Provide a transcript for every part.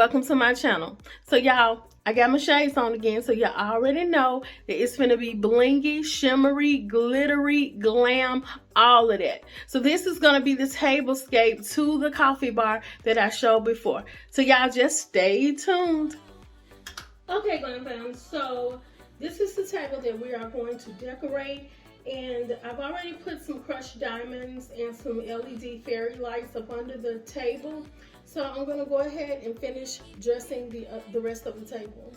welcome to my channel. So y'all, I got my shades on again, so y'all already know that it's gonna be blingy, shimmery, glittery, glam, all of that. So this is gonna be the tablescape to the coffee bar that I showed before. So y'all just stay tuned. Okay, Glam fam, so this is the table that we are going to decorate, and I've already put some crushed diamonds and some LED fairy lights up under the table. So I'm going to go ahead and finish dressing the rest of the table.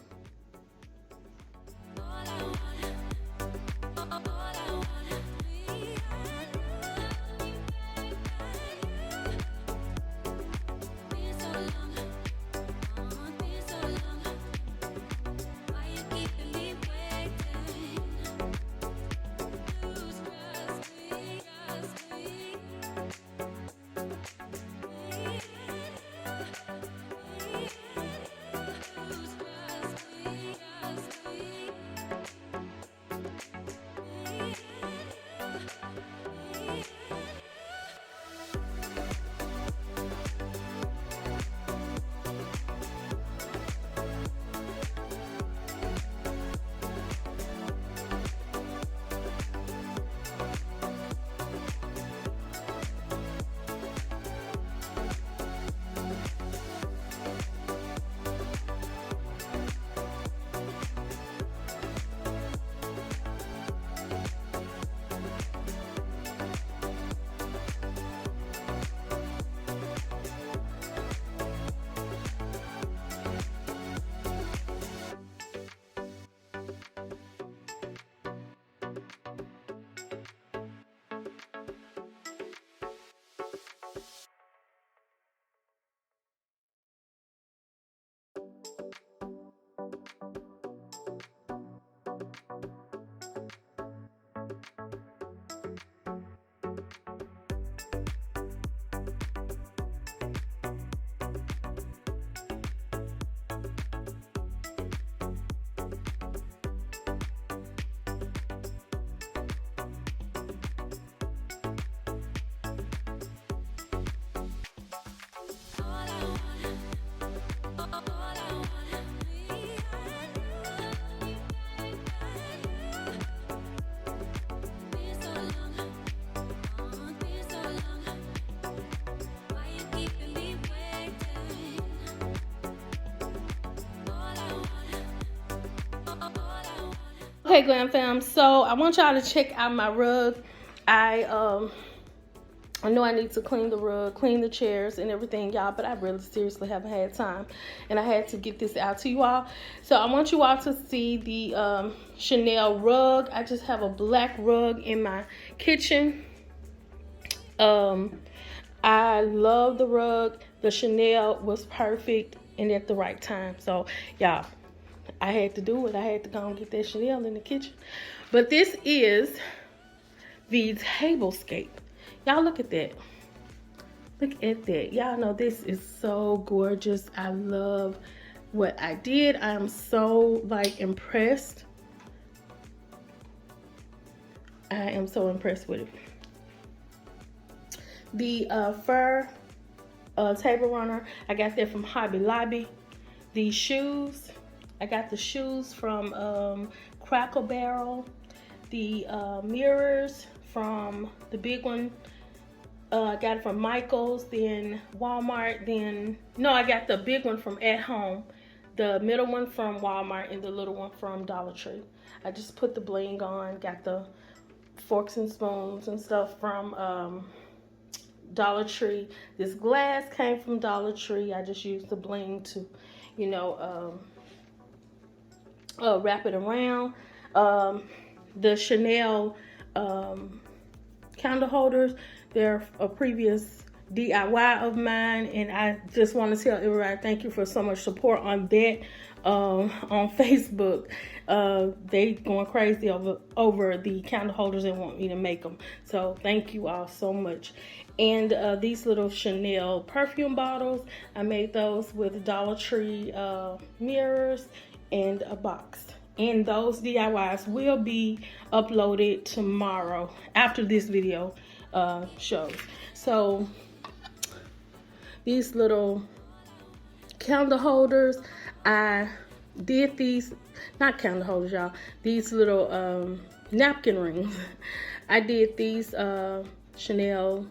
Okay, Glam fam, so I want y'all to check out my rug. I know I need to clean the rug, clean the chairs and everything, y'all, but I really seriously haven't had time, and I had to get this out to you all. So I want you all to see the Chanel rug. I just have a black rug in my kitchen. I love the rug. The Chanel was perfect and at the right time. So y'all, I had to do it. I had to go and get that Chanel in the kitchen. But this is the tablescape. Y'all look at that. Look at that. Y'all know this is so gorgeous. I love what I did. I am so like impressed. I am so impressed with it. The fur table runner, I got that from Hobby Lobby. The shoes, I got the shoes from Cracker Barrel. The mirrors from the big one, I got it from Michael's, then Walmart, I got the big one from At Home, the middle one from Walmart, and the little one from Dollar Tree. I just put the bling on, got the forks and spoons and stuff from Dollar Tree. This glass came from Dollar Tree. I just used the bling to, you know, wrap it around. The Chanel candle holders, they're a previous DIY of mine, and I just want to tell everybody thank you for so much support on that. On Facebook, they going crazy over the candle holders and want me to make them, so thank you all so much. And these little Chanel perfume bottles, I made those with Dollar Tree mirrors and a box. And those DIYs will be uploaded tomorrow after this video shows. So these little candle holders. I did these, not candle holders, y'all, these little napkin rings. I did these the Chanel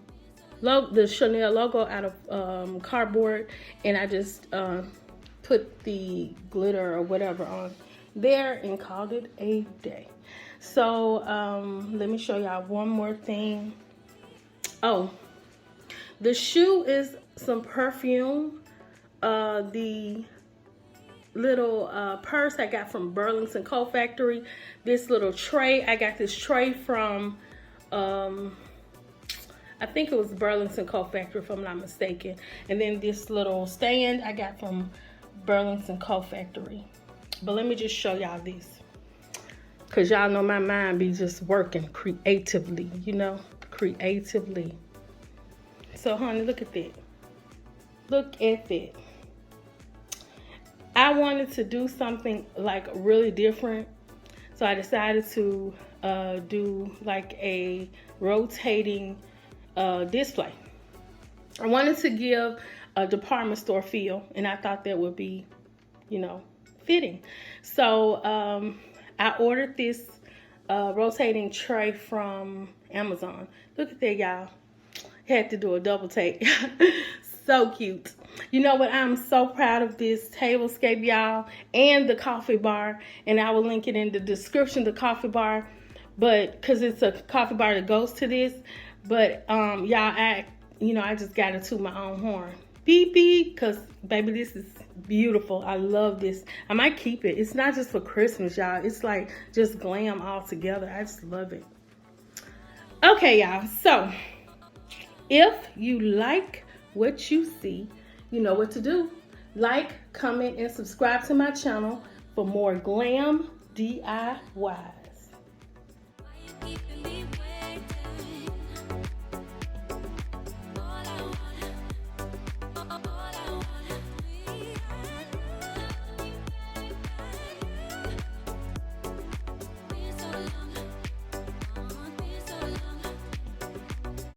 logo out of cardboard, and I just put the glitter or whatever on there and called it a day. So let me show y'all one more thing. Oh, the shoe is some perfume. The little purse I got from Burlington Coat Factory. This little tray, I got this tray from I think it was Burlington Coat Factory if I'm not mistaken. And then this little stand I got from Burlington Coat Factory. But let me just show y'all this, because y'all know my mind be just working creatively, you know, creatively. So honey, look at that. Look at that. I wanted to do something like really different, so I decided to do like a rotating display. I wanted to give a department store feel, and I thought that would be, you know, fitting. So I ordered this rotating tray from Amazon. Look at that, y'all. Had to do a double take. So cute. You know what? I'm so proud of this tablescape, y'all, and the coffee bar. And I will link it in the description, the coffee bar, but because it's a coffee bar that goes to this. But y'all, I just got to toot my own horn. Beep beep, because baby, this is beautiful. I love this. I might keep it. It's not just for Christmas, y'all. It's like just glam all together. I just love it. Okay, y'all. So if you like what you see, you know what to do. Like, comment, and subscribe to my channel for more Glam DIYs.